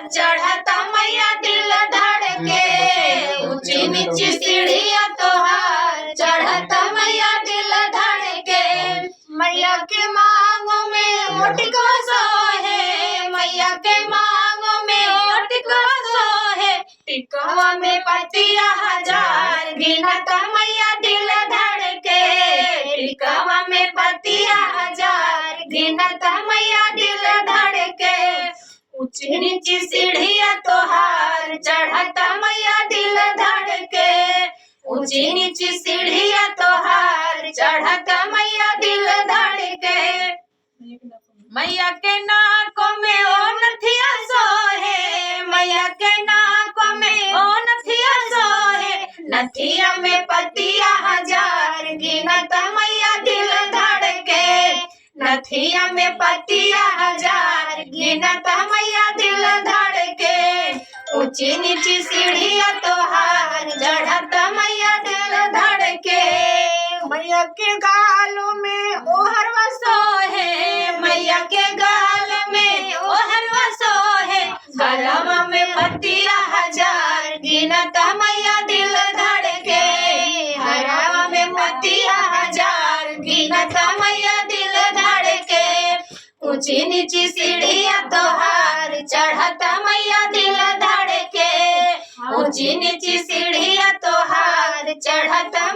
चढ़ता मैया दिल धड़के, ऊंची नीची सीढ़िया तोहार चढ़ता मैया दिल धड़के। मैया के मांगों में ओटिको सोहे, मैया के मांगों में ओटिको सोहे, टिकवा में पतिया हजार गिनता मैया दिल धड़के, टिकवा में पतिया हजार गिनता मैया दिल धड़के। ऊंची नीची सीढ़िया तोहार चढ़ता मैया दिल धड़के, ऊंची नीची सीढ़िया तोहार चढ़ता मैया दिल धड़के। मैया के नाकों में ओ नथिया सोहे, मैया के नाकों में ओ नथिया सोहे, नथिया में पतिया हजार गिनता मैया दिल धड़के, नथिया में पतिया हजार गिनता मैया दिल धड़के। ऊंची नीची सीढ़िया तोहार चढ़ता मैया दिल धड़के। मैया के गालों में ओहरवा सोहे, मैया के गाल में ओहरवा सोहे, गलवा में पतिया हजार गिनता मैया दिल धड़के, हरवा में पतिया हजार गिनता मैया दिल धड़के। ऊंची नीची सीढ़िया तोहार चढ़ता मैया दिल धड़के, ऊंची नीची सीढ़िया तोहार चढ़ता